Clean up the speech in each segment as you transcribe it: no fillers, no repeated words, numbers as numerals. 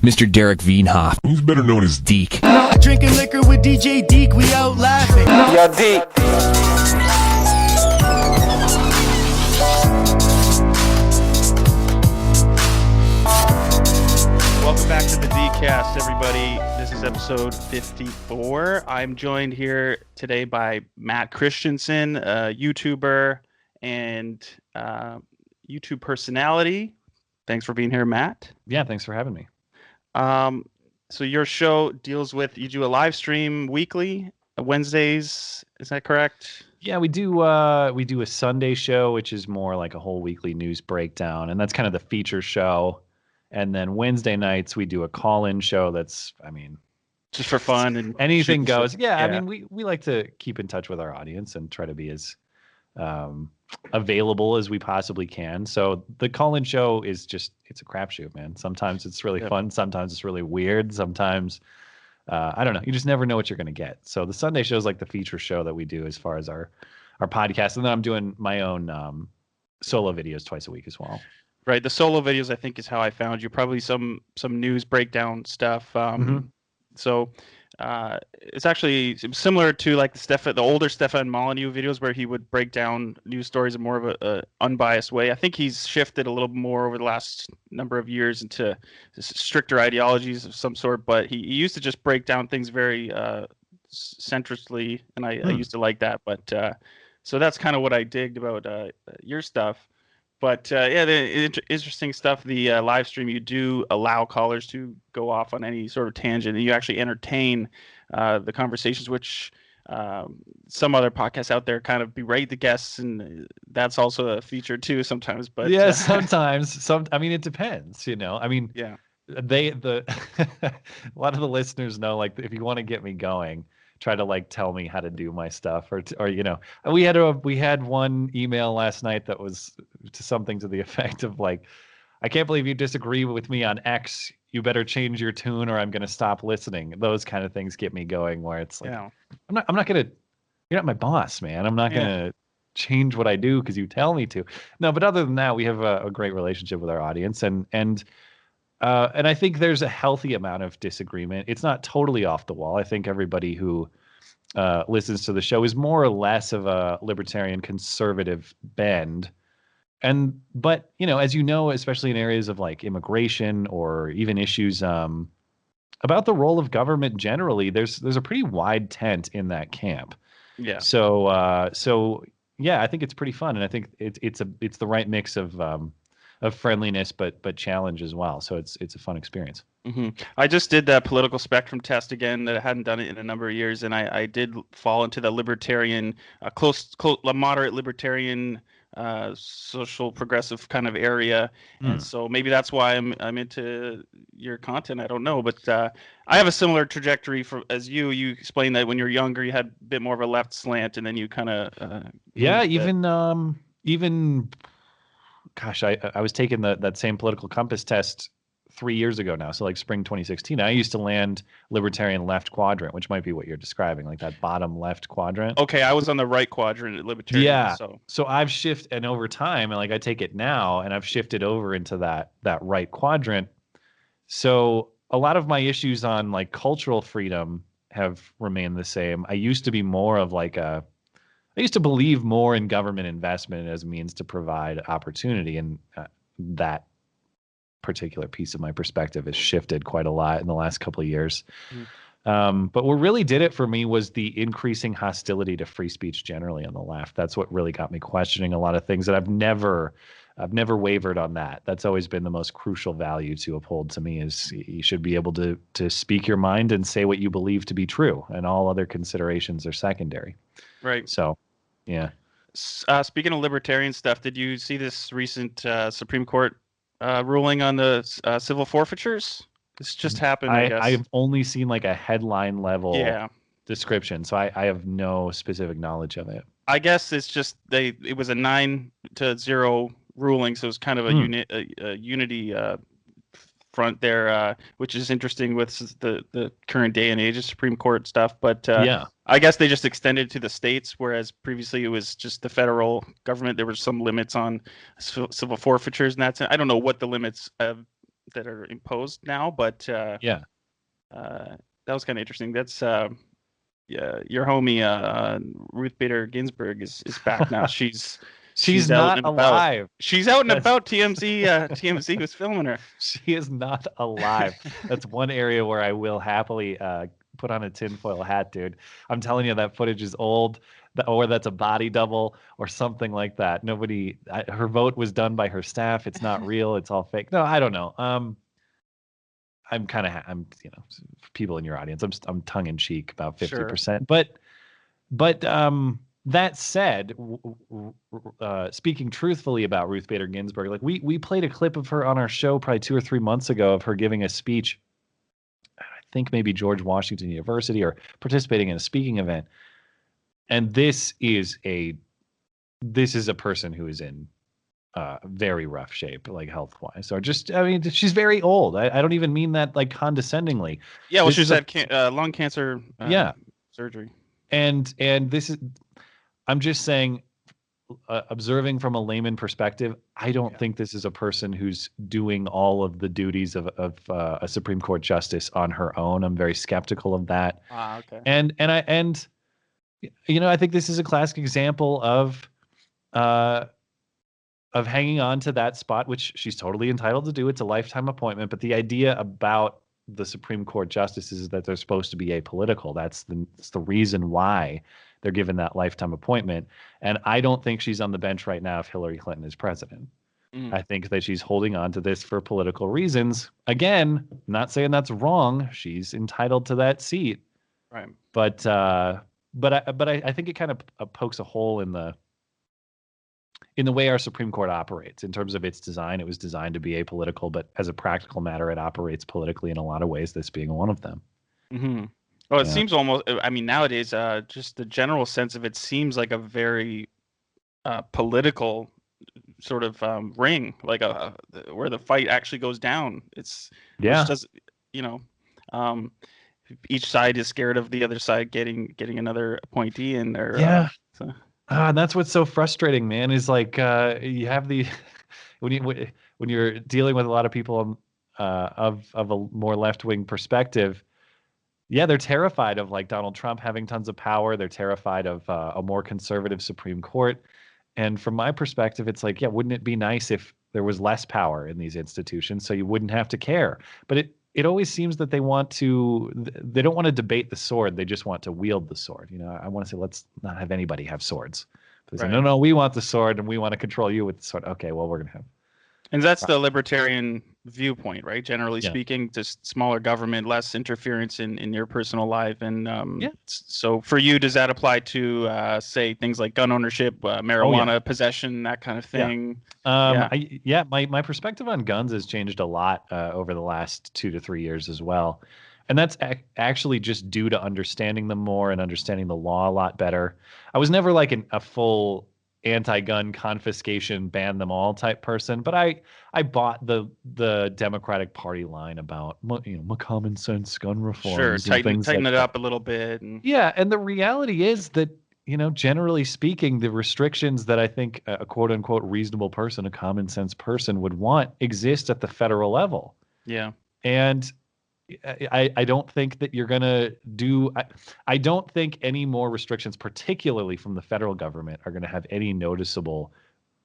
Mr. Derek Veenhoff, who's better known as Deek. Drinking liquor with DJ Deek, we out laughing. Yo, Deek. Welcome back to the Deekast, everybody. This is episode 54. I'm joined here today by Matt Christiansen, a YouTuber and YouTube personality. Thanks for being here, Matt. Yeah, thanks for having me. So your show deals with, you do a live stream weekly, Wednesdays, is that correct? Yeah, we do a Sunday show, which is more like a whole weekly news breakdown, and that's kind of the feature show. And then Wednesday nights we do a call-in show that's, Just for fun and anything goes. shit. Yeah, I mean, we like to keep in touch with our audience and try to be as available as we possibly can. So the call-in show is just, it's a crapshoot, man. Sometimes it's really fun. Sometimes it's really weird. Sometimes, I don't know. You just never know what you're going to get. So the Sunday show is like the feature show that we do as far as our podcast. And then I'm doing my own solo videos twice a week as well. Right. The solo videos, I think, is how I found you. Probably some news breakdown stuff. So it's actually similar to like the older Stefan Molyneux videos where he would break down news stories in more of a unbiased way. I think he's shifted a little more over the last number of years into stricter ideologies of some sort, but he used to just break down things very centristly, and I used to like that. But so that's kind of what I digged about your stuff. But the interesting stuff, the live stream, you do allow callers to go off on any sort of tangent, and you actually entertain the conversations, which some other podcasts out there kind of berate the guests, and that's also a feature too sometimes. But yeah, sometimes. It depends, Yeah. A lot of the listeners know, like, if you want to get me going, try to like tell me how to do my stuff, or we had one email last night that was to something to the effect of like, I can't believe you disagree with me on X, you better change your tune or I'm going to stop listening. Those kind of things get me going, where it's like, I'm not going to, you're not my boss, man. I'm not going to change what I do because you tell me to. No, but other than that, we have a great relationship with our audience, and I think there's a healthy amount of disagreement. It's not totally off the wall. I think everybody who listens to the show is more or less of a libertarian conservative bend. But as you know, especially in areas of like immigration or even issues about the role of government generally, there's a pretty wide tent in that camp. Yeah. So yeah, I think it's pretty fun, and I think it's the right mix of friendliness, but challenge as well. So it's a fun experience. Mm-hmm. I just did that political spectrum test again. That I hadn't done it in a number of years, and I did fall into the libertarian, moderate libertarian, social progressive kind of area, and so maybe that's why I'm into your content. I don't know, but I have a similar trajectory as you. You explained that when you're younger, you had a bit more of a left slant, and then you kind of even. Gosh, I was taking that same political compass test 3 years ago now. So like spring 2016, I used to land libertarian left quadrant, which might be what you're describing, like that bottom left quadrant. Okay, I was on the right quadrant at libertarian. Yeah. So I've shifted, and over time, and like I take it now, and I've shifted over into that right quadrant. So a lot of my issues on like cultural freedom have remained the same. I used to be more of like I used to believe more in government investment as a means to provide opportunity, and that particular piece of my perspective has shifted quite a lot in the last couple of years. But what really did it for me was the increasing hostility to free speech generally on the left. That's what really got me questioning a lot of things, that I've never wavered on that. That's always been the most crucial value to uphold to me, is you should be able to speak your mind and say what you believe to be true, and all other considerations are secondary. Right. So, yeah. Speaking of libertarian stuff, did you see this recent Supreme Court ruling on the civil forfeitures? This just happened, I guess. I've only seen like a headline level description, so I have no specific knowledge of it. I guess it's just it was a 9-0 ruling, so it's kind of a unity front there, which is interesting with the current day and age of Supreme Court stuff. But I guess they just extended to the states, whereas previously it was just the federal government. There were some limits on civil forfeitures, and I don't know what the limits have that are imposed now. But Yeah. that was kind of interesting. That's yeah, your homie Ruth Bader Ginsburg is back now. She's out not and about. alive. She's out and That's about. TMZ was filming her. She is not alive. That's one area where I will happily put on a tinfoil hat, dude. I'm telling you, that footage is old, or that's a body double, or something like that. Her vote was done by her staff. It's not real. It's all fake. No, I don't know. I'm kind of, people in your audience. I'm tongue in cheek about 50%, but that said, speaking truthfully about Ruth Bader Ginsburg, like we played a clip of her on our show probably 2 or 3 months ago of her giving a speech. I think maybe George Washington University, or participating in a speaking event. And this is a person who is in very rough shape, like health wise, or just, I mean, she's very old. I don't even mean that like condescendingly. Yeah, well, she's had lung cancer surgery. And this is, I'm just saying, observing from a layman perspective, I don't think this is a person who's doing all of the duties of a Supreme Court justice on her own. I'm very skeptical of that. Okay. And I think this is a classic example of hanging on to that spot, which she's totally entitled to do. It's a lifetime appointment, but the idea about the Supreme Court justices is that they're supposed to be apolitical. That's the reason why they're given that lifetime appointment. And I don't think she's on the bench right now if Hillary Clinton is president. I think that she's holding on to this for political reasons. Again, not saying that's wrong. She's entitled to that seat. Right. But I think it kind of pokes a hole in the way our Supreme Court operates in terms of its design. It was designed to be apolitical, but as a practical matter, it operates politically in a lot of ways, this being one of them. Mm-hmm. Well, it seems almost, I mean, nowadays, just the general sense of it seems like a very political sort of ring, like where the fight actually goes down. It's, which does, each side is scared of the other side getting another appointee in there. And that's what's so frustrating, man, is like you have the when you're dealing with a lot of people of a more left-wing perspective. Yeah, they're terrified of like Donald Trump having tons of power. They're terrified of a more conservative Supreme Court. And from my perspective, it's like, yeah, wouldn't it be nice if there was less power in these institutions so you wouldn't have to care? But it always seems that they don't want to debate the sword. They just want to wield the sword. I want to say, let's not have anybody have swords. But they say, no, we want the sword and we want to control you with the sword. Okay, well, we're going to have. And that's the libertarian viewpoint, right? Generally speaking, just smaller government, less interference in your personal life. And so for you, does that apply to, say, things like gun ownership, marijuana possession, that kind of thing? My perspective on guns has changed a lot over the last 2 to 3 years as well. And that's actually just due to understanding them more and understanding the law a lot better. I was never like a full anti-gun confiscation, ban them all type person, but I bought the Democratic Party line about common sense gun reforms. Sure, tighten it up a little bit. And the reality is that generally speaking, the restrictions that I think a quote unquote reasonable person, a common sense person would want, exist at the federal level. Yeah, and I don't think that you're going to do – I don't think any more restrictions, particularly from the federal government, are going to have any noticeable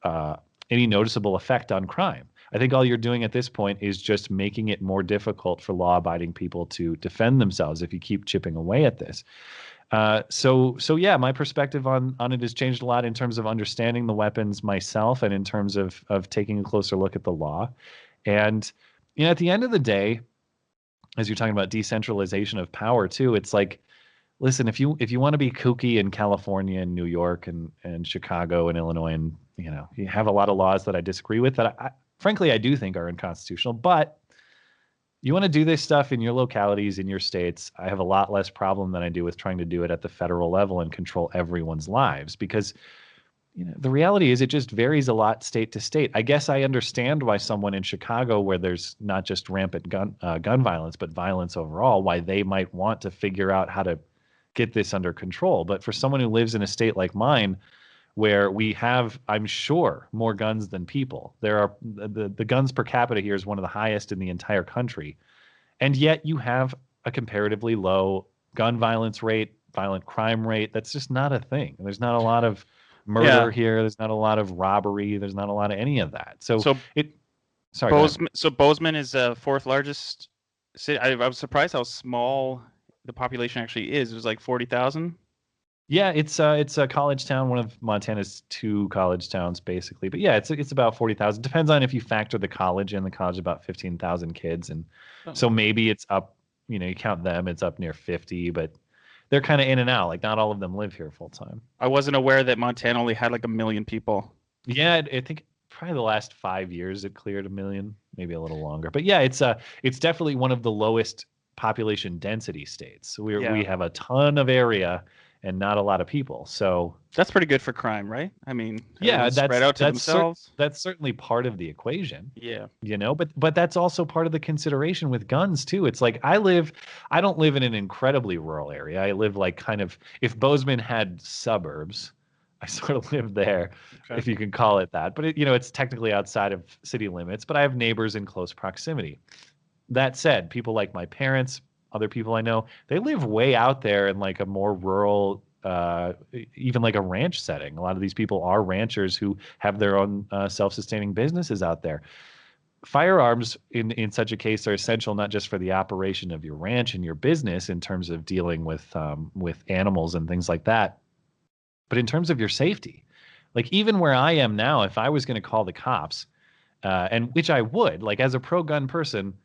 effect on crime. I think all you're doing at this point is just making it more difficult for law-abiding people to defend themselves if you keep chipping away at this. So my perspective on it has changed a lot in terms of understanding the weapons myself and in terms of taking a closer look at the law. And at the end of the day – as you're talking about decentralization of power too, it's like, listen, if you want to be kooky in California and New York and Chicago and Illinois, and you have a lot of laws that I disagree with that frankly I do think are unconstitutional, but you want to do this stuff in your localities, in your states, I have a lot less problem than I do with trying to do it at the federal level and control everyone's lives, because the reality is it just varies a lot state to state. I guess I understand why someone in Chicago, where there's not just rampant gun violence, but violence overall, why they might want to figure out how to get this under control. But for someone who lives in a state like mine, where we have, I'm sure, more guns than people. There are the guns per capita here is one of the highest in the entire country. And yet you have a comparatively low gun violence rate, violent crime rate. That's just not a thing. There's not a lot of murder here. There's not a lot of robbery. There's not a lot of any of that. So sorry. Bozeman is the fourth largest city. I was surprised how small the population actually is. It was like 40,000. Yeah, it's a college town, one of Montana's 2 college towns, basically. But yeah, it's about 40,000. Depends on if you factor the college in. The college is about 15,000 kids, and so maybe it's up. You know, you count them, it's up near 50, but they're kind of in and out. Like not all of them live here full time. I wasn't aware that Montana only had like 1 million people. Yeah, I think probably the last 5 years it cleared 1 million, maybe a little longer. But yeah, it's definitely one of the lowest population density states. So we have a ton of area and not a lot of people. So that's pretty good for crime, right? I mean, that's spread out to themselves. That's certainly part of the equation. Yeah. You know, but that's also part of the consideration with guns too. It's like I don't live in an incredibly rural area. I live like kind of, if Bozeman had suburbs, I sort of live there, if you can call it that. But it's technically outside of city limits, but I have neighbors in close proximity. That said, people like my parents, other people I know, they live way out there in like a more rural, even like a ranch setting. A lot of these people are ranchers who have their own self-sustaining businesses out there. Firearms in such a case are essential not just for the operation of your ranch and your business in terms of dealing with animals and things like that, but in terms of your safety. Like even where I am now, if I was going to call the cops, and which I would, like as a pro-gun person,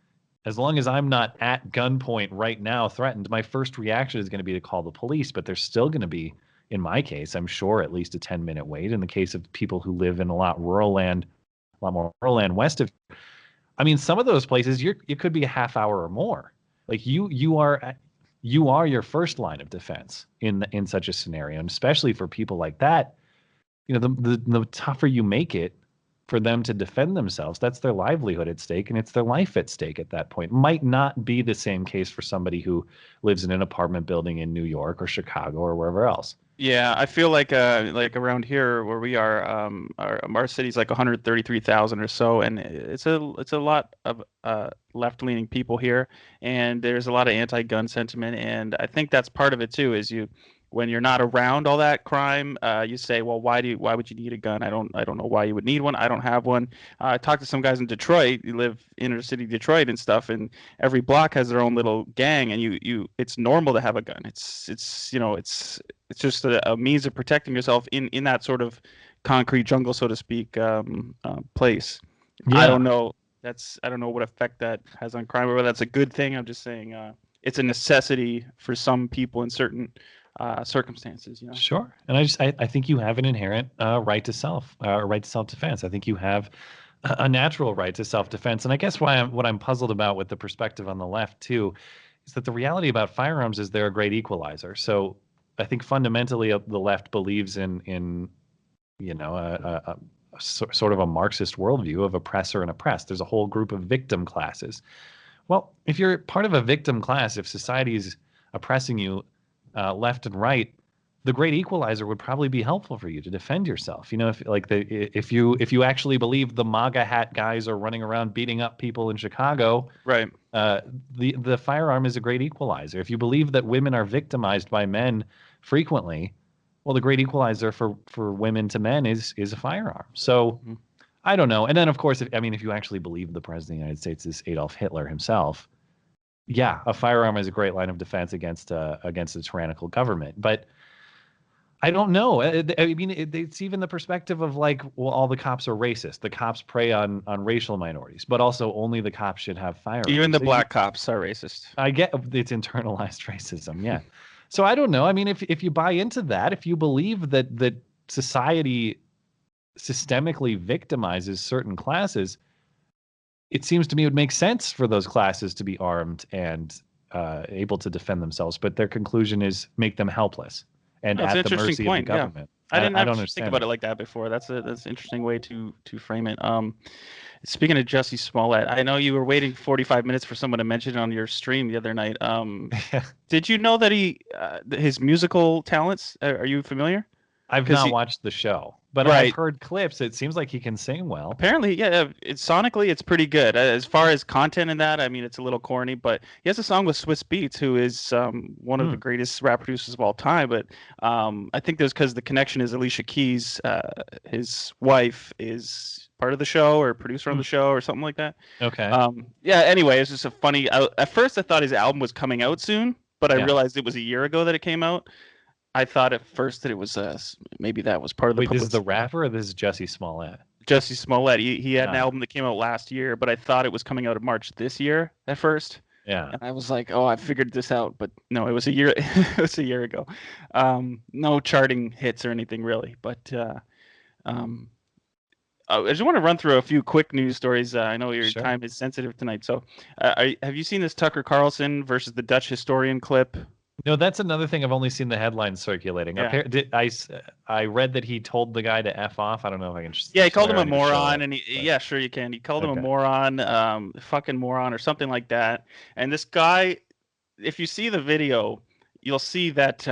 as long as I'm not at gunpoint right now threatened, my first reaction is going to be to call the police. But there's still going to be, in my case, I'm sure, at least a 10-minute wait. In the case of people who live in a lot more rural land west of, I mean, some of those places it could be a half hour or more. Like you are your first line of defense in such a scenario, and especially for people like that, the tougher you make it for them to defend themselves, that's their livelihood at stake, and it's their life at stake at that point. Might not be the same case for somebody who lives in an apartment building in New York or Chicago or wherever else. Yeah, I feel like around here where we are, our city's like 133,000 or so, and it's a lot of left-leaning people here, and there's a lot of anti-gun sentiment, and I think that's part of it too. Is when you're not around all that crime, you say, well, why would you need a gun? I don't know why you would need one. I don't have one. I talked to some guys in Detroit. You live inner city Detroit and stuff, and every block has their own little gang, and it's normal to have a gun. It's just a means of protecting yourself in that sort of concrete jungle, so to speak, place. Yeah. I don't know what effect that has on crime, or whether that's a good thing. I'm just saying it's a necessity for some people in certain circumstances. Sure. And I think you have an inherent right to self-defense. I think you have a natural right to self-defense. And I guess what I'm puzzled about with the perspective on the left too is that the reality about firearms is they're a great equalizer. So I think fundamentally the left believes in a sort of a Marxist worldview of oppressor and oppressed. There's a whole group of victim classes. Well, if you're part of a victim class, if society is oppressing you left and right, the great equalizer would probably be helpful for you to defend yourself. If you actually believe the MAGA hat guys are running around beating up people in Chicago, right? The firearm is a great equalizer. If you believe that women are victimized by men frequently, well, the great equalizer for women to men is a firearm. So I don't know. And then of course, if you actually believe the president of the United States is Adolf Hitler himself, yeah, a firearm is a great line of defense against a tyrannical government. But I don't know. It's even the perspective of like, well, all the cops are racist. The cops prey on racial minorities, but also only the cops should have firearms. Even the black cops are racist. I get it's internalized racism. Yeah. So I don't know. I mean, if you buy into that, if you believe that society systemically victimizes certain classes, it seems to me it would make sense for those classes to be armed and able to defend themselves. But their conclusion is make them helpless and at the mercy of the government. Yeah. I don't think about it like that before. That's an interesting way to frame it. Speaking of Jussie Smollett, I know you were waiting 45 minutes for someone to mention it on your stream the other night. Did you know that his musical talents? Are you familiar? I've not watched the show, but I've heard clips. It seems like he can sing well. Apparently, yeah. Sonically, it's pretty good. As far as content in that, I mean, it's a little corny, but he has a song with Swiss Beats, who is one of the greatest rap producers of all time. But I think there's because the connection is Alicia Keys. His wife is part of the show or producer on the show or something like that. Okay. Yeah. Anyway, it's just a funny. At first, I thought his album was coming out soon, but I realized it was a year ago that it came out. I thought at first that it was maybe that was part of the. Wait, this is the rapper or this is Jussie Smollett? Jussie Smollett. He had an album that came out last year, but I thought it was coming out in March this year at first. Yeah. And I was like, oh, I figured this out, but no, it was a year. It was a year ago. No charting hits or anything really, but I just want to run through a few quick news stories. I know your time is sensitive tonight, so have you seen this Tucker Carlson versus the Dutch historian clip? No, that's another thing. I've only seen the headlines circulating. Yeah. I read that he told the guy to F off. I don't know if I can just. Yeah, he called him a moron, and yeah, sure you can. He called him a moron, fucking moron, or something like that. And this guy, if you see the video, you'll see that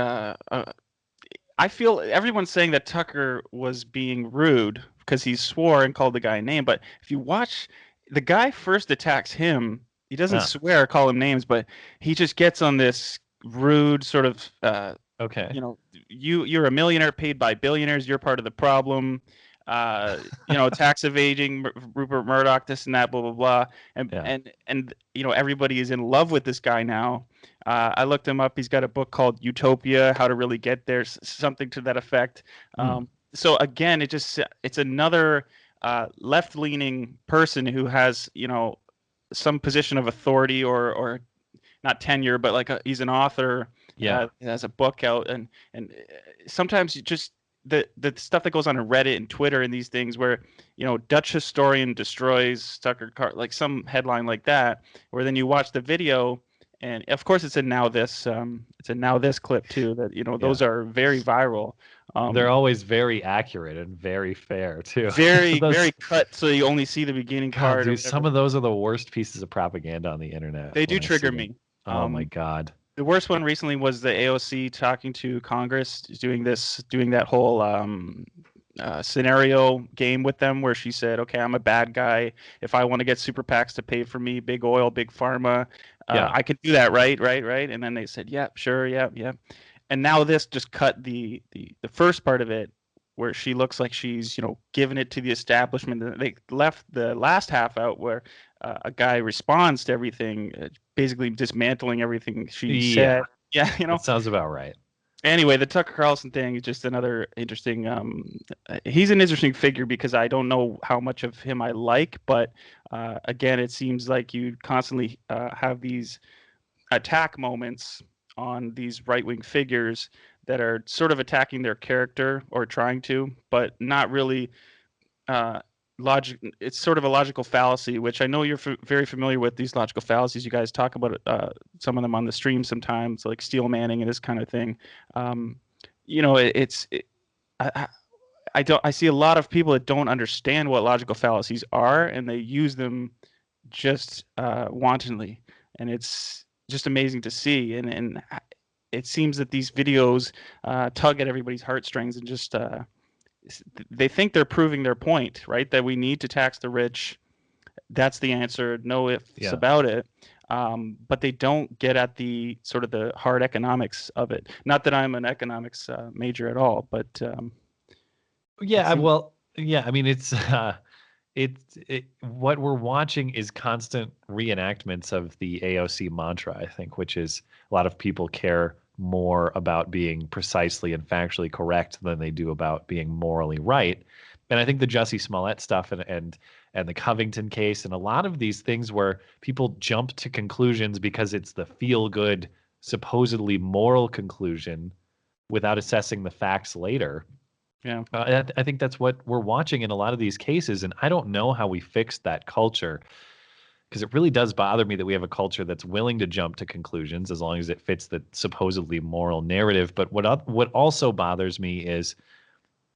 I feel everyone's saying that Tucker was being rude because he swore and called the guy a name. But if you watch, the guy first attacks him. He doesn't swear or call him names, but he just gets on this rude sort of you know, you're a millionaire paid by billionaires, you're part of the problem, you know, tax evading, Rupert Murdoch, this and that, blah blah blah, and you know, everybody is in love with this guy now. I looked him up. He's got a book called Utopia, How to Really Get There, something to that effect. So again, it's another left-leaning person who has, you know, some position of authority or not tenure, but like he's an author. Has a book out, and sometimes you just the stuff that goes on in Reddit and Twitter and these things where, you know, Dutch historian destroys Tucker like some headline like that, where then you watch the video, and of course it's a Now This clip too, that, you know, those are very viral. They're always very accurate and very fair too. Very very cut, so you only see the beginning part. Dude, some of those are the worst pieces of propaganda on the internet. They do trigger me. Oh my God. The worst one recently was the AOC talking to Congress, doing that whole scenario game with them, where she said, okay, I'm a bad guy. If I want to get super PACs to pay for me, big oil, big pharma, I could do that, right? And then they said, yeah, sure, yeah. And now this just cut the first part of it, where she looks like she's, you know, giving it to the establishment. They left the last half out where a guy responds to everything, basically dismantling everything she said. Yeah, you know. That sounds about right. Anyway, the Tucker Carlson thing is just another interesting. He's an interesting figure because I don't know how much of him I like, but again, it seems like you constantly have these attack moments on these right-wing figures that are sort of attacking their character or trying to, but not really logic. It's sort of a logical fallacy, which I know you're very familiar with these logical fallacies. You guys talk about some of them on the stream sometimes, like Steel Manning and this kind of thing. You know, I see a lot of people that don't understand what logical fallacies are, and they use them just wantonly, and it's just amazing to see. And it seems that these videos tug at everybody's heartstrings and just they think they're proving their point, right? That we need to tax the rich. That's the answer. No ifs about it. But they don't get at the sort of the hard economics of it. Not that I'm an economics major at all, but I mean, it's what we're watching is constant reenactments of the AOC mantra, I think, which is a lot of people care more about being precisely and factually correct than they do about being morally right. And I think the Jussie Smollett stuff and the Covington case and a lot of these things where people jump to conclusions because it's the feel-good, supposedly moral conclusion without assessing the facts later. Yeah, I think that's what we're watching in a lot of these cases, and I don't know how we fix that culture, because it really does bother me that we have a culture that's willing to jump to conclusions as long as it fits the supposedly moral narrative. But what also bothers me is,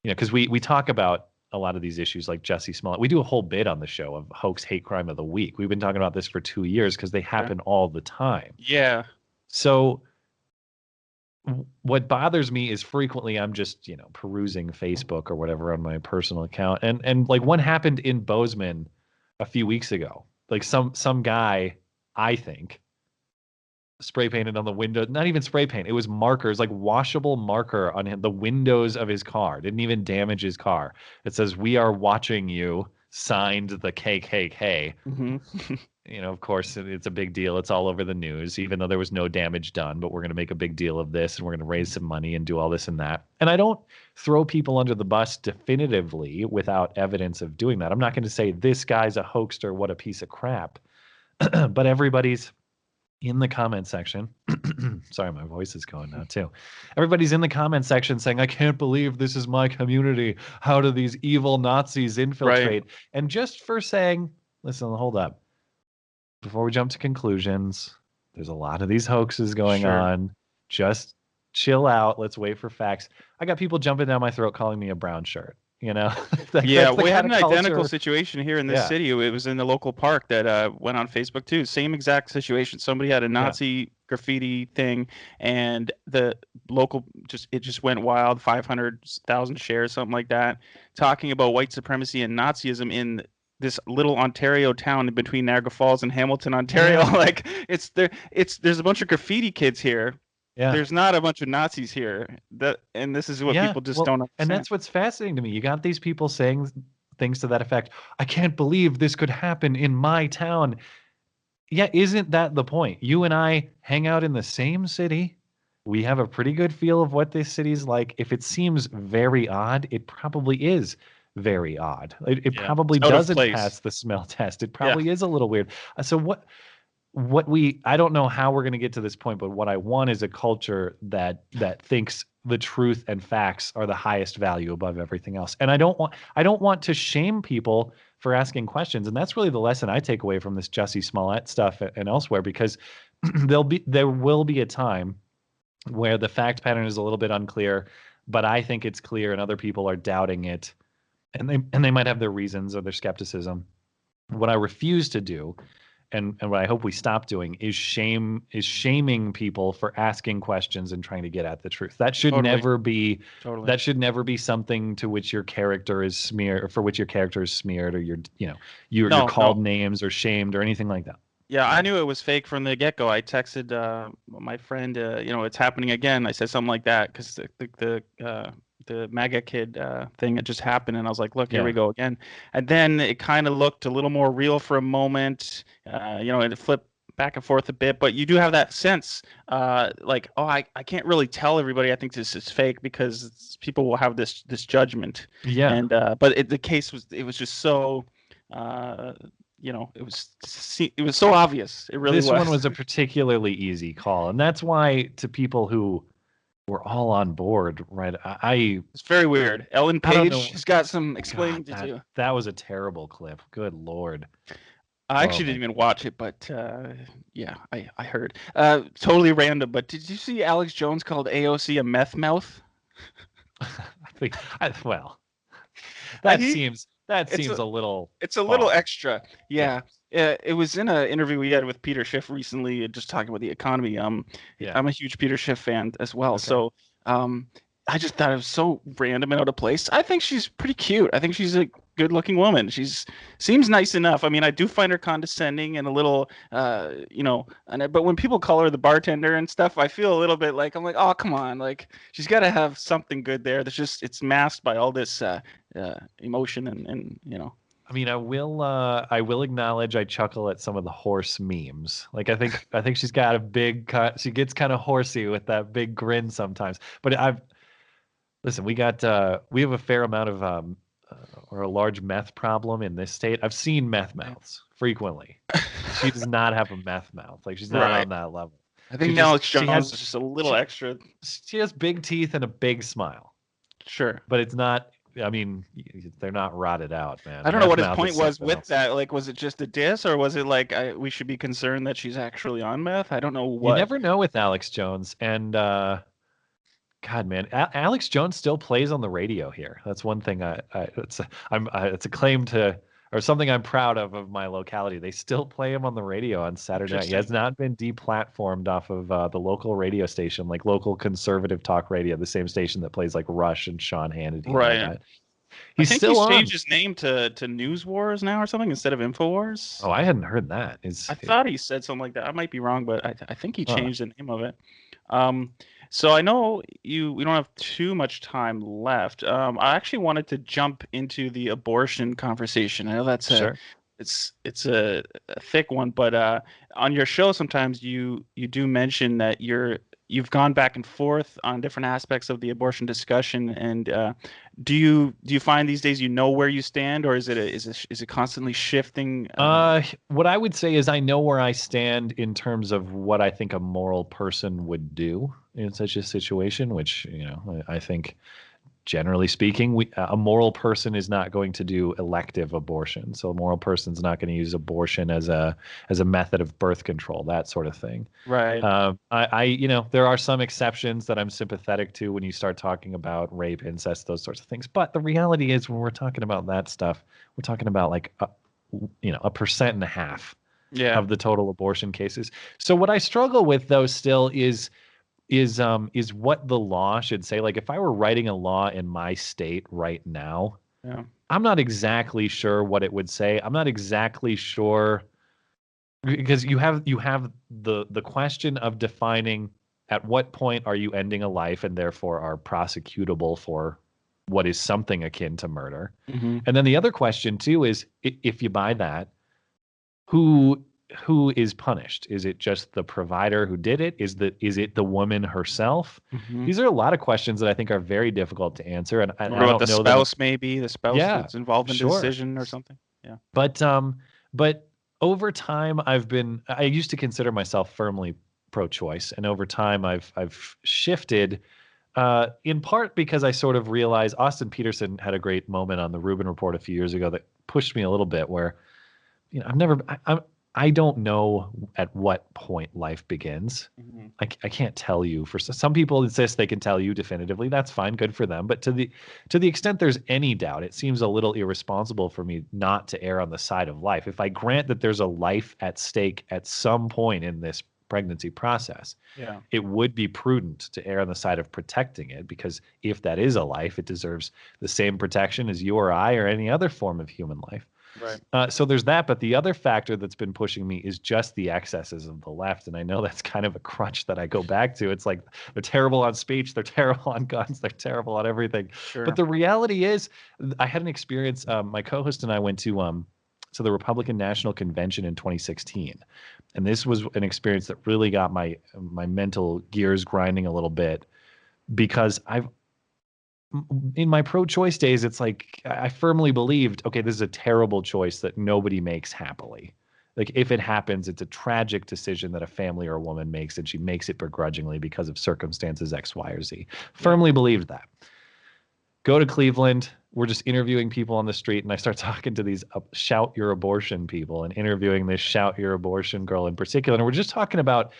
you know, because we talk about a lot of these issues like Jussie Smollett. We do a whole bit on the show of hoax hate crime of the week. We've been talking about this for 2 years because they happen all the time. Yeah. So what bothers me is frequently I'm just, perusing Facebook or whatever on my personal account. And like one happened in Bozeman a few weeks ago. Like some guy, I think, spray painted on the window, not even spray paint. It was markers, like washable marker on the windows of his car. Didn't even damage his car. It says, "We are watching you," signed the KKK. Mm-hmm. Of course, it's a big deal. It's all over the news, even though there was no damage done. But we're going to make a big deal of this, and we're going to raise some money and do all this and that. And I don't throw people under the bus definitively without evidence of doing that. I'm not going to say this guy's a hoaxer, what a piece of crap. But everybody's in the comment section. Sorry, my voice is going now too. Everybody's in the comment section saying, "I can't believe this is my community. How do these evil Nazis infiltrate?" Right. And just for saying, listen, hold up. Before we jump to conclusions, there's a lot of these hoaxes going on. Just chill out. Let's wait for facts. I got people jumping down my throat calling me a brown shirt. Yeah, we had an identical situation here in this city. It was in the local park that went on Facebook too. Same exact situation. Somebody had a Nazi graffiti thing, and the local just went wild. 500,000 shares, something like that, talking about white supremacy and Nazism in this little Ontario town in between Niagara Falls and Hamilton, Ontario. Like there's a bunch of graffiti kids here. Yeah. There's not a bunch of Nazis here. And this is what people just don't understand. And that's what's fascinating to me. You got these people saying things to that effect. "I can't believe this could happen in my town." Yeah, isn't that the point? You and I hang out in the same city. We have a pretty good feel of what this city's like. If it seems very odd, it probably is very odd. It probably doesn't pass the smell test. It probably is a little weird. So I don't know how we're going to get to this point, but what I want is a culture that thinks the truth and facts are the highest value above everything else. And I don't want to shame people for asking questions. And that's really the lesson I take away from this Jussie Smollett stuff and elsewhere, because there will be a time where the fact pattern is a little bit unclear, but I think it's clear and other people are doubting it. And they might have their reasons or their skepticism. What I refuse to do, and what I hope we stop doing, is shaming people for asking questions and trying to get at the truth. That should never be that should never be something to which your character is smeared, or for which your character is smeared, or you're called names or shamed or anything like that. Yeah, I knew it was fake from the get-go. I texted my friend, "It's happening again." I said something like that because the MAGA kid thing had just happened, and I was like, "Look, here we go again." And then it kind of looked a little more real for a moment. It flipped back and forth a bit, but you do have that sense, I can't really tell everybody I think this is fake, because people will have this judgment. Yeah. And but the case was just so. It was so obvious. It really was. This one was a particularly easy call, and that's why, to people who were all on board, right? It's very weird. Ellen Page has got some explaining to do. That was a terrible clip. Good Lord. I actually didn't even watch it, but I heard. Totally random, but did you see Alex Jones called AOC a meth mouth? That seems a little. It's a little extra. Yeah. It was in an interview we had with Peter Schiff recently, just talking about the economy. I'm a huge Peter Schiff fan as well. Okay. So I just thought it was so random and out of place. I think she's pretty cute. I think she's a good-looking woman. Seems nice enough. I mean, I do find her condescending and a little, but when people call her the bartender and stuff, I feel a little bit like, I'm like, oh, come on. Like, she's got to have something good there. It's masked by all this emotion and. I mean, I will acknowledge I chuckle at some of the horse memes. Like, I think she's got a big, she gets kind of horsey with that big grin sometimes. But listen, we have a fair amount of or a large meth problem in this state. I've seen meth mouths frequently. She does not have a meth mouth. Like, she's not on that level. I think Alex Jones is just a little extra. She has big teeth and a big smile. Sure, but it's not. I mean, they're not rotted out, man. I don't know what his point was with that. Like, was it just a diss, or was it like we should be concerned that she's actually on meth? I don't know what. You never know with Alex Jones, and God, man, Alex Jones still plays on the radio here. That's one thing. It's a claim to or something I'm proud of my locality. They still play him on the radio on Saturday night. He has not been deplatformed off of the local radio station, like local conservative talk radio, the same station that plays like Rush and Sean Hannity and all that. He's still on. Changed his name to News Wars now or something instead of InfoWars. Oh, I hadn't heard that. I thought he said something like that. I might be wrong, but I think he changed the name of it. So I know we don't have too much time left. I actually wanted to jump into the abortion conversation. I know that's it's a thick one, but on your show sometimes you do mention that you've gone back and forth on different aspects of the abortion discussion. And do you find these days you know where you stand, or is it constantly shifting? What I would say is I know where I stand in terms of what I think a moral person would do in such a situation, which, I think generally speaking, a moral person is not going to do elective abortion. So a moral person's not going to use abortion as a method of birth control, that sort of thing. Right. There are some exceptions that I'm sympathetic to when you start talking about rape, incest, those sorts of things. But the reality is, when we're talking about that stuff, we're talking about like, 1.5% of the total abortion cases. So what I struggle with, though, still is what the law should say. Like, if I were writing a law in my state right now, I'm not exactly sure what it would say. I'm not exactly sure, because you have the question of defining at what point are you ending a life and therefore are prosecutable for what is something akin to murder. Mm-hmm. And then the other question too is, if you buy that, who is punished? Is it just the provider who did it? Is it the woman herself? Mm-hmm. These are a lot of questions that I think are very difficult to answer. And I don't the know spouse, maybe the spouse that's involved in the decision or something. Yeah. But over time, I used to consider myself firmly pro-choice, and over time I've shifted, in part because I sort of realized Austin Peterson had a great moment on the Rubin Report a few years ago that pushed me a little bit, where I don't know at what point life begins. Mm-hmm. I can't tell you. For some people insist they can tell you definitively. That's fine, good for them. But to the extent there's any doubt, it seems a little irresponsible for me not to err on the side of life. If I grant that there's a life at stake at some point in this pregnancy process, it would be prudent to err on the side of protecting it, because if that is a life, it deserves the same protection as you or I or any other form of human life. Right. So there's that, but the other factor that's been pushing me is just the excesses of the left, and I know that's kind of a crutch that I go back to. It's like they're terrible on speech, they're terrible on guns, they're terrible on everything. Sure. But the reality is, I had an experience. My co-host and I went to the Republican National Convention in 2016, and this was an experience that really got my mental gears grinding a little bit, because in my pro-choice days, it's like I firmly believed, okay, this is a terrible choice that nobody makes happily. Like, if it happens, it's a tragic decision that a family or a woman makes, and she makes it begrudgingly because of circumstances X, Y, or Z. Firmly believed that. Go to Cleveland, we're just interviewing people on the street, and I start talking to these shout your abortion people, and interviewing this shout your abortion girl in particular, and we're just talking about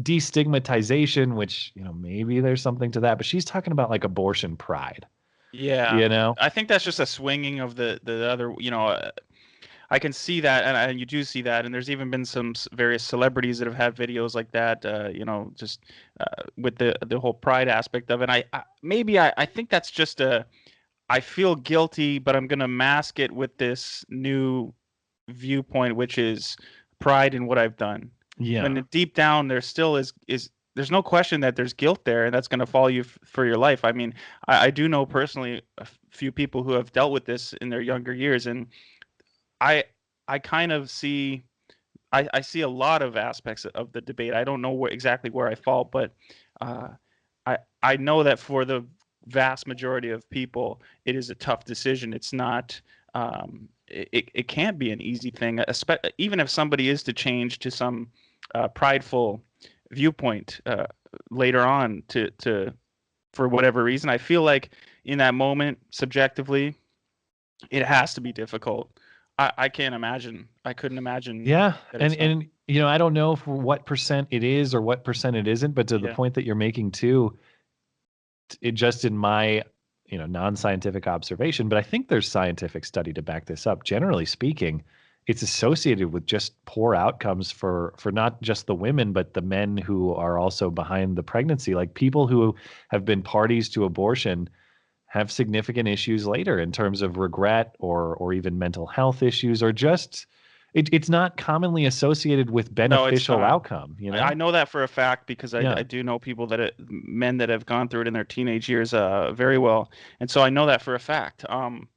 destigmatization, which, maybe there's something to that, but she's talking about like abortion pride. Yeah. I think that's just a swinging of the other, I can see that, and you do see that, and there's even been some various celebrities that have had videos like that, just with the whole pride aspect of it. I think that's just I feel guilty, but I'm going to mask it with this new viewpoint, which is pride in what I've done. Yeah. When deep down there still is there's no question that there's guilt there, and that's going to follow you for your life. I mean, I do know personally a few people who have dealt with this in their younger years, and I kind of see I see a lot of aspects of the debate. I don't know exactly where I fall, but I know that for the vast majority of people, it is a tough decision. It's not. It can't be an easy thing, even if somebody is to change to some prideful viewpoint later on to for whatever reason. I feel like in that moment, subjectively, it has to be difficult. I can't imagine. I couldn't imagine. Yeah, and I don't know for what percent it is or what percent it isn't, but to the point that you're making too, it just in my non-scientific observation, but I think there's scientific study to back this up. Generally speaking, it's associated with just poor outcomes for not just the women, but the men who are also behind the pregnancy. Like people who have been parties to abortion have significant issues later in terms of regret or even mental health issues, or just it's not commonly associated with beneficial outcome. I know that for a fact because Yeah. I do know people men that have gone through it in their teenage years very well, and so I know that for a fact. And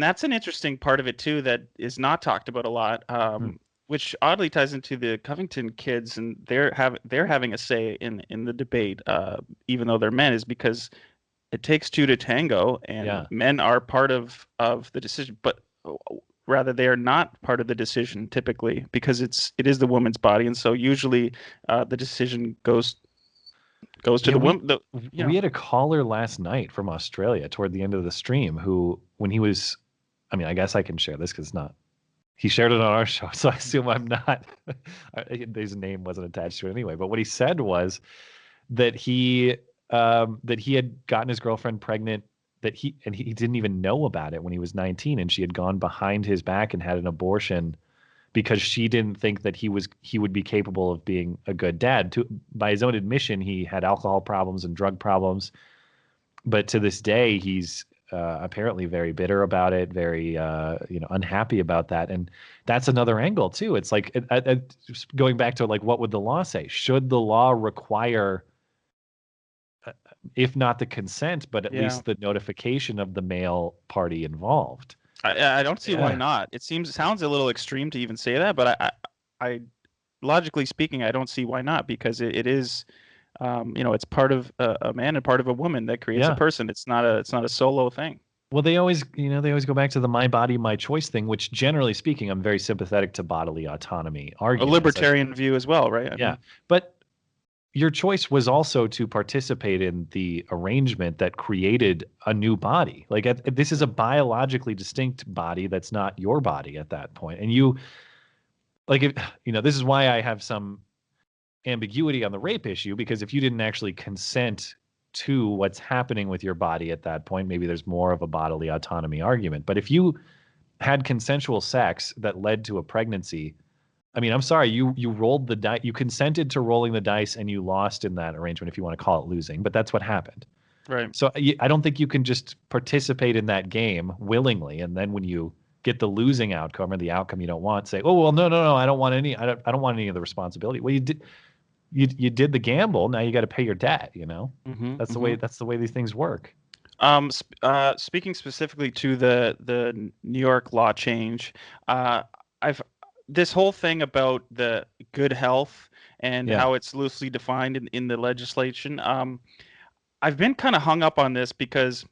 that's an interesting part of it too that is not talked about a lot, which oddly ties into the Covington kids, and they're having a say in the debate, even though they're men, is because it takes two to tango, and men are part of the decision, but rather they are not part of the decision typically because it is the woman's body, and so usually the decision goes to the woman. We had a caller last night from Australia toward the end of the stream who, when he was, I mean, I guess I can share this because he shared it on our show, so I assume I'm not, his name wasn't attached to it anyway, but what he said was that he had gotten his girlfriend pregnant, that he didn't even know about it when he was 19, and she had gone behind his back and had an abortion because she didn't think that he would be capable of being a good dad. By his own admission, he had alcohol problems and drug problems, but to this day, he's apparently very bitter about it, very unhappy about that. And that's another angle too. It's like going back to like, what would the law say? Should the law require, if not the consent, but at least the notification of the male party involved? I don't see why not. It sounds a little extreme to even say that, but I logically speaking, I don't see why not, because it is, it's part of a man and part of a woman that creates a person. It's not a solo thing. Well, they always go back to the my body, my choice thing, which generally speaking, I'm very sympathetic to bodily autonomy arguments. A libertarian view as well, right? But your choice was also to participate in the arrangement that created a new body. Like this is a biologically distinct body that's not your body at that point. And this is why I have some ambiguity on the rape issue, because if you didn't actually consent to what's happening with your body at that point, maybe there's more of a bodily autonomy argument. But if you had consensual sex that led to a pregnancy, I mean, I'm sorry, you rolled the dice, you consented to rolling the dice, and you lost in that arrangement, if you want to call it losing, but that's what happened. Right. So I don't think you can just participate in that game willingly, and then when you get the losing outcome or the outcome you don't want, say, oh well, no, I don't want any of the responsibility. Well, you did the gamble. Now you got to pay your debt. That's the way these things work. Speaking specifically to the New York law change, this whole thing about the good health and how it's loosely defined in the legislation. I've been kind of hung up on this because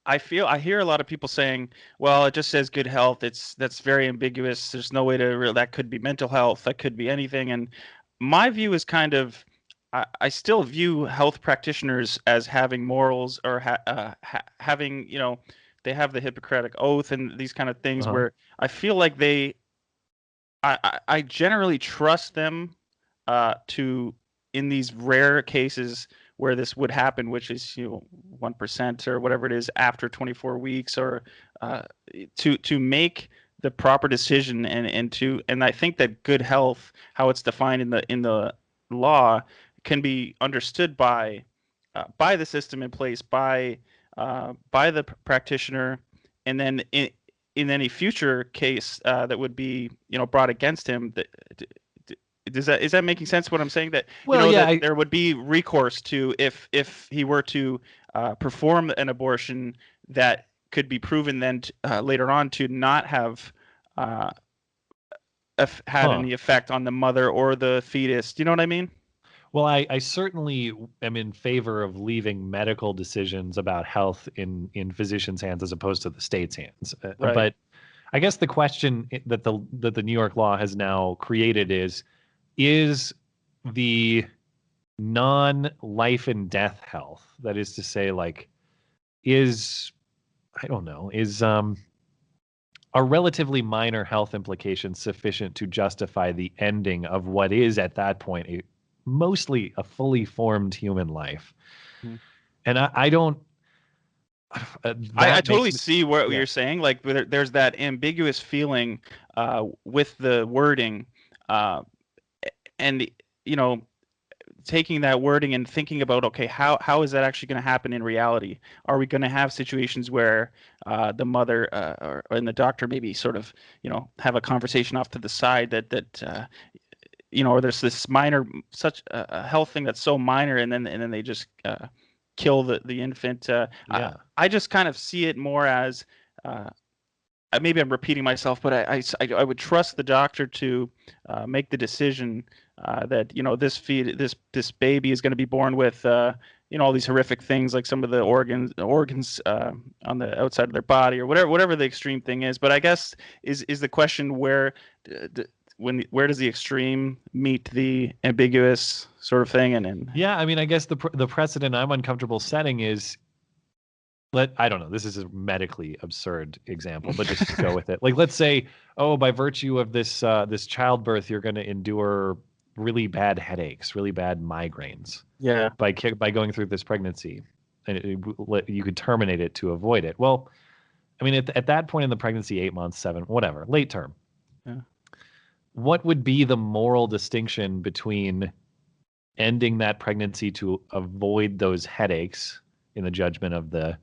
I hear a lot of people saying, well, it just says good health. That's very ambiguous. There's no way to that could be mental health. That could be anything. And my view is kind of, I still view health practitioners as having morals or having, they have the Hippocratic Oath and these kind of things where I feel like I generally trust them in these rare cases where this would happen, which is 1% or whatever it is after 24 weeks, or to make the proper decision and I think that good health, how it's defined in the law, can be understood by the system in place, by the practitioner, and then in any future case that would be brought against him. Is that making sense? What I'm saying, that that there would be recourse to if he were to perform an abortion that could be proven then later on to not have had any effect on the mother or the fetus. Do you know what I mean? Well, I certainly am in favor of leaving medical decisions about health in physicians' hands as opposed to the state's hands. Right. But I guess the question that the New York law has now created is the non-life and death health, that is to say, like, are relatively minor health implications sufficient to justify the ending of what is at that point mostly a fully formed human life? And I don't. I totally see what you're saying. Like there's that ambiguous feeling with the wording, and taking that wording and thinking about, okay, how is that actually going to happen in reality? Are we going to have situations where the mother and the doctor maybe sort of have a conversation off to the side that or there's this minor, such a health thing that's so minor, and then they just kill the infant. I just kind of see it more as maybe I'm repeating myself, but I would trust the doctor to make the decision that this baby is going to be born with all these horrific things, like some of the organs on the outside of their body, or whatever the extreme thing is. But I guess is the question where does the extreme meet the ambiguous sort of thing? And yeah, I mean, I guess the precedent I'm uncomfortable setting is, I don't know, this is a medically absurd example, but just to go with it. Like, let's say, by virtue of this childbirth, you're going to endure really bad headaches, really bad migraines. Yeah. By going through this pregnancy, and you could terminate it to avoid it. Well, I mean, at that point in the pregnancy, 8 months, 7, whatever, late term. Yeah. What would be the moral distinction between ending that pregnancy to avoid those headaches in the judgment of the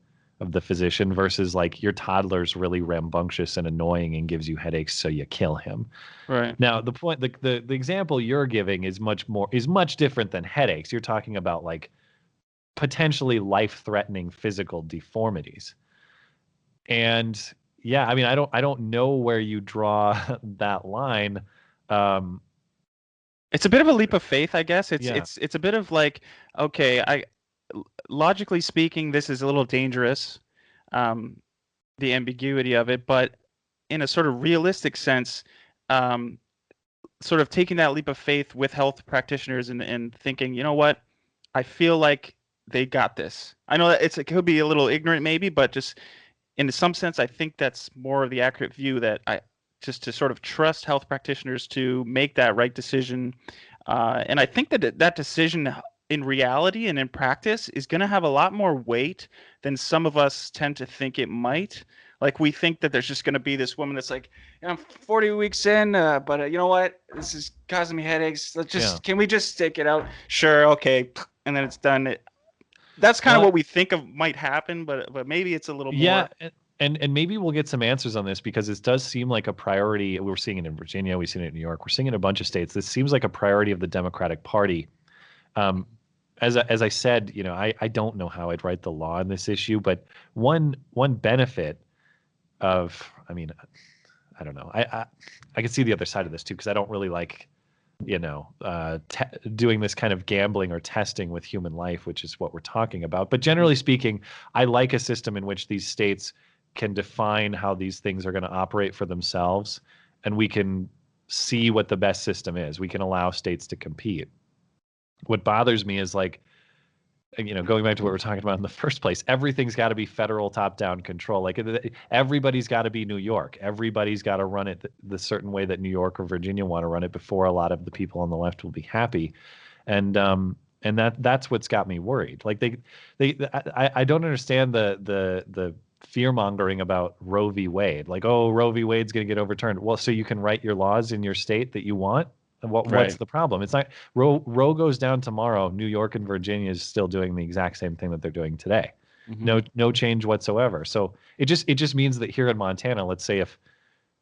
physician versus like your toddler's really rambunctious and annoying and gives you headaches, so you kill him? Right. Now, the point, the example you're giving is much different than headaches. You're talking about like potentially life-threatening physical deformities. And yeah, I mean, I don't know where you draw that line. It's a bit of a leap of faith, I guess. It's a bit of like, okay, logically speaking, this is a little dangerous, the ambiguity of it, but in a sort of realistic sense, sort of taking that leap of faith with health practitioners and thinking, you know what, I feel like they got this. I know that it could be a little ignorant maybe, but just in some sense, I think that's more of the accurate view, that just to sort of trust health practitioners to make that right decision. And I think that decision in reality and in practice is going to have a lot more weight than some of us tend to think it might. Like, we think that there's just going to be this woman that's like, I'm 40 weeks in, but you know what? This is causing me headaches. Can we just stick it out? Sure. Okay. And then it's done. That's kind of what we think of might happen, but maybe it's a little more. Yeah. And maybe we'll get some answers on this, because it does seem like a priority. We're seeing it in Virginia. We've seen it in New York. We're seeing it in a bunch of states. This seems like a priority of the Democratic Party. As I said, I don't know how I'd write the law on this issue, but one benefit of, I mean, I don't know. I can see the other side of this too, because I don't really like, doing this kind of gambling or testing with human life, which is what we're talking about. But generally speaking, I like a system in which these states can define how these things are going to operate for themselves, and we can see what the best system is. We can allow states to compete. What bothers me is, like, going back to what we're talking about in the first place, everything's got to be federal top-down control. Like, everybody's got to be New York. Everybody's got to run it the certain way that New York or Virginia want to run it before a lot of the people on the left will be happy. And that's what's got me worried. Like, I don't understand the fear-mongering about Roe v. Wade. Like, oh, Roe v. Wade's going to get overturned. Well, so you can write your laws in your state that you want? What's the problem? It's not Roe goes down tomorrow. New York and Virginia is still doing the exact same thing that they're doing today. Mm-hmm. No change whatsoever. So it just means that here in Montana, let's say if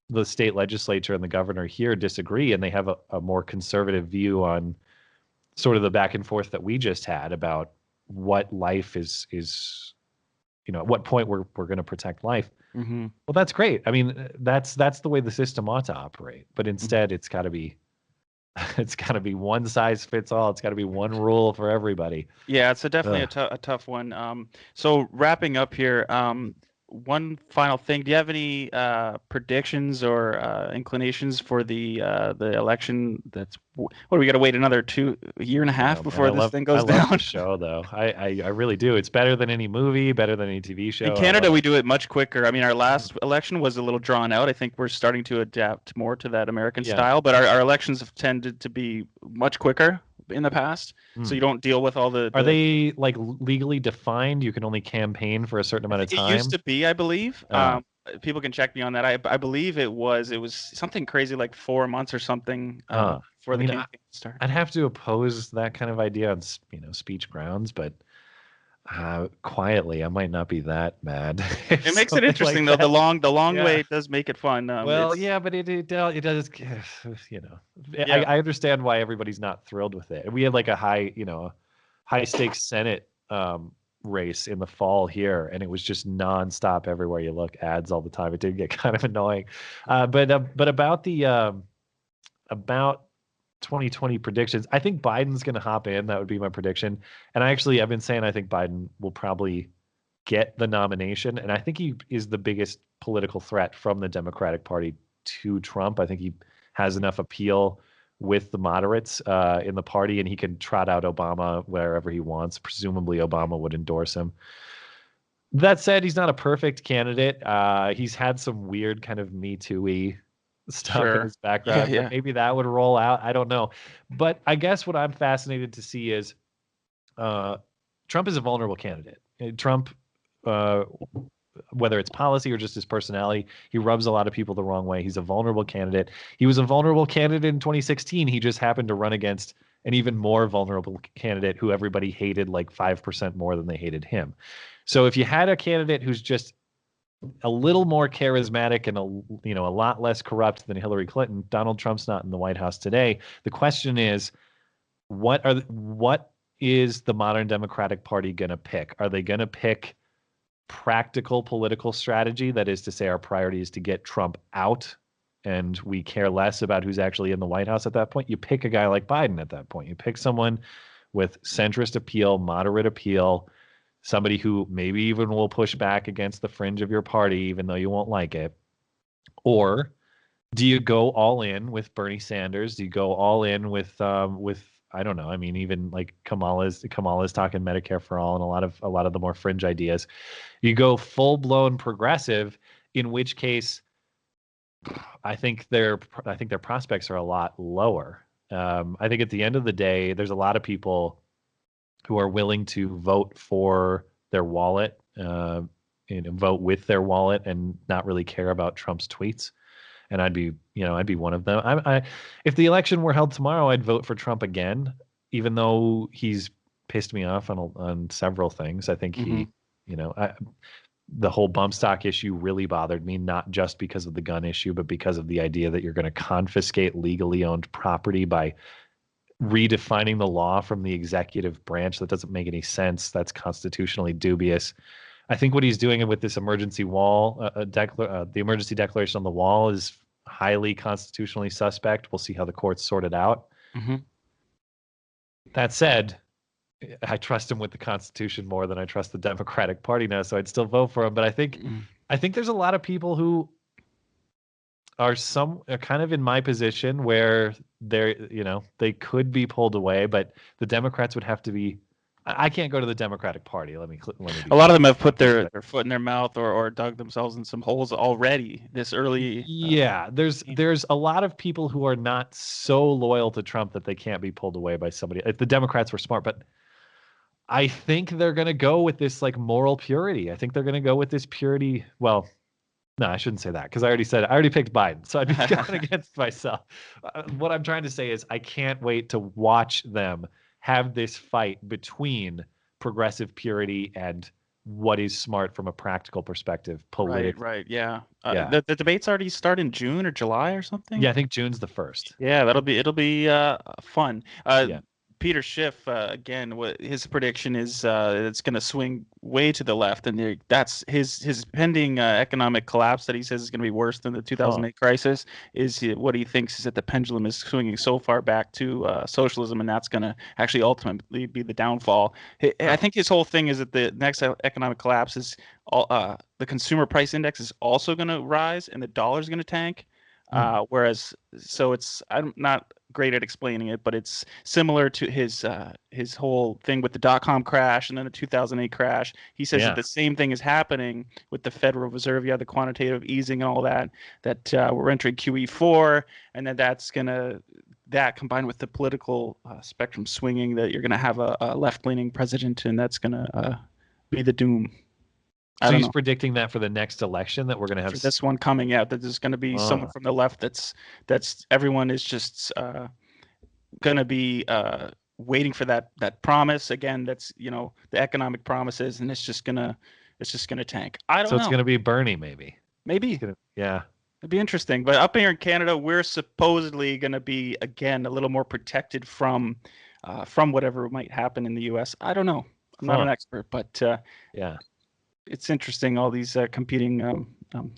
the state legislature and the governor here disagree and they have a more conservative view on sort of the back and forth that we just had about what life is, at what point we're going to protect life. Mm-hmm. Well, that's great. I mean, that's the way the system ought to operate. But instead, it's got to be one size fits all. It's got to be one rule for everybody. Yeah, it's definitely a tough one. So wrapping up here, one final thing. Do you have any predictions or inclinations for the election? What do we got to wait another year and a half before this thing goes down? I love the show, though. I really do. It's better than any movie, better than any TV show. In Canada, we do it much quicker. I mean, our last election was a little drawn out. I think we're starting to adapt more to that American style, but our elections have tended to be much quicker in the past, so you don't deal with all the. Are they like legally defined? You can only campaign for a certain amount of time. It used to be, I believe. People can check me on that. I believe it was something crazy like 4 months or something for the campaign to start. I'd have to oppose that kind of idea on speech grounds, but quietly, I might not be that mad. It makes it interesting though. The long way does make it fun. Well, yeah, but it does. Yeah. I understand why everybody's not thrilled with it. We had like a high stakes Senate race in the fall here, and it was just nonstop everywhere you look, ads all the time. It did get kind of annoying. But about the about 2020 predictions, I think Biden's going to hop in. That would be my prediction. And I've been saying I think Biden will probably get the nomination, and I think he is the biggest political threat from the Democratic Party to Trump. I think he has enough appeal with the moderates in the party, and he can trot out Obama wherever he wants. Presumably Obama would endorse him. That said, he's not a perfect candidate. He's had some weird kind of Me Too-y stuff in his background. Yeah. Maybe that would roll out. I don't know. But I guess what I'm fascinated to see is Trump is a vulnerable candidate. Trump, whether it's policy or just his personality, he rubs a lot of people the wrong way. He's a vulnerable candidate. He was a vulnerable candidate in 2016. He just happened to run against an even more vulnerable candidate who everybody hated like 5% more than they hated him. So if you had a candidate who's just a little more charismatic and a lot less corrupt than Hillary Clinton, Donald Trump's not in the White House today. The question is, what is the modern Democratic Party going to pick? Are they going to pick practical political strategy? That is to say, our priority is to get Trump out, and we care less about who's actually in the White House at that point. You pick a guy like Biden at that point. You pick someone with centrist appeal, moderate appeal, somebody who maybe even will push back against the fringe of your party, even though you won't like it. Or do you go all in with Bernie Sanders? Do you go all in with I don't know. I mean, even like Kamala's talking Medicare for all and a lot of the more fringe ideas. You go full blown progressive, in which case I think their prospects are a lot lower. I think at the end of the day, there's a lot of people who are willing to vote for their wallet, vote with their wallet, and not really care about Trump's tweets. And I'd be one of them. If the election were held tomorrow, I'd vote for Trump again, even though he's pissed me off on several things. I think the whole bump stock issue really bothered me, not just because of the gun issue, but because of the idea that you're going to confiscate legally owned property by redefining the law from the executive branch. That doesn't make any sense. That's constitutionally dubious. I think what he's doing with this emergency wall, the emergency declaration on the wall, is highly constitutionally suspect. We'll see how the courts sort it out. Mm-hmm. That said, I trust him with the Constitution more than I trust the Democratic Party now, so I'd still vote for him. But I think there's a lot of people who are kind of in my position where they could be pulled away, but the Democrats would have to be. I can't go to the Democratic Party. Let me a lot of them have put their foot in their mouth or dug themselves in some holes already this early. Yeah, there's a lot of people who are not so loyal to Trump that they can't be pulled away by somebody. If the Democrats were smart, but I think they're going to go with this like moral purity. I think they're going to go with this purity. Well, no, I shouldn't say that because I already picked Biden, so I'd be going against myself. What I'm trying to say is I can't wait to watch them have this fight between progressive purity and what is smart from a practical perspective. Right. Yeah. The debates already start in June or July or something. Yeah, I think June's the 1st. Yeah, it'll be fun. Peter Schiff, again, what his prediction is, it's going to swing way to the left, and that's his pending economic collapse that he says is going to be worse than the 2008 crisis. Is what he thinks is that the pendulum is swinging so far back to socialism, and that's going to actually ultimately be the downfall. I think his whole thing is that the next economic collapse is the consumer price index is also going to rise, and the dollar is going to tank. Whereas, so I'm not great at explaining it, but it's similar to his whole thing with the dot-com crash and then the 2008 crash. He says that the same thing is happening with the Federal Reserve. You have the quantitative easing and all that we're entering QE4, and then that's going to that combined with the political spectrum swinging, that you're going to have a left-leaning president, and that's going to be the doom. So he's predicting that for the next election, that we're going to have for this one coming out, that there's going to be someone from the left that's everyone is just going to be waiting for that promise again. That's the economic promises, and it's just gonna tank. I don't know. So it's going to be Bernie, maybe. Yeah. It'd be interesting. But up here in Canada, we're supposedly going to be, again, a little more protected from whatever might happen in the U.S. I don't know. I'm not an expert, but yeah, it's interesting, all these competing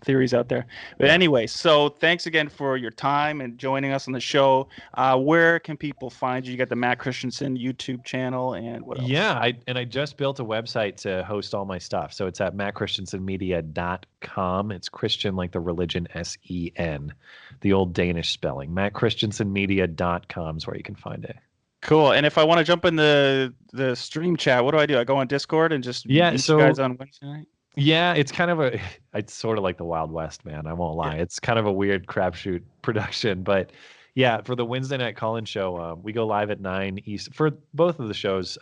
theories out there. But anyway, so thanks again for your time and joining us on the show. Where can people find you? You got the Matt Christiansen YouTube channel, and what else? Yeah, I just built a website to host all my stuff. So it's at mattchristiansenmedia.com. It's Christian like the religion, S-E-N, the old Danish spelling. mattchristiansenmedia.com is where you can find it. Cool. And if I want to jump in the stream chat, what do? I go on Discord and just meet you guys on Wednesday night? Yeah, it's kind of it's sort of like the Wild West, man. I won't lie. It's kind of a weird crapshoot production, but yeah, for the Wednesday night call-in show, we go live at 9 Eastern for both of the shows.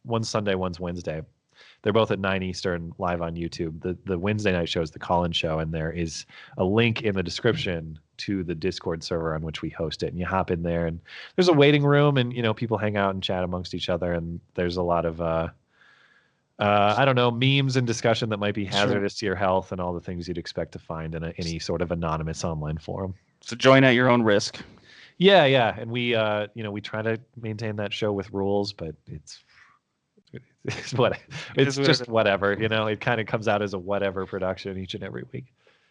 One's Sunday, one's Wednesday. They're both at 9 Eastern live on YouTube. The Wednesday night show is the call-in show, and there is a link in the description to the Discord server on which we host it. And you hop in there, and there's a waiting room, and people hang out and chat amongst each other. And there's a lot of I don't know, memes and discussion that might be hazardous to your health and all the things you'd expect to find in any sort of anonymous online forum. So join at your own risk. Yeah, and we we try to maintain that show with rules, but it's just whatever. It kind of comes out as a whatever production each and every week.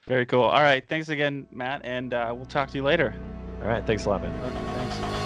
Very cool. All right, thanks again, Matt, and we'll talk to you later. All right, thanks a lot, man. Okay, thanks.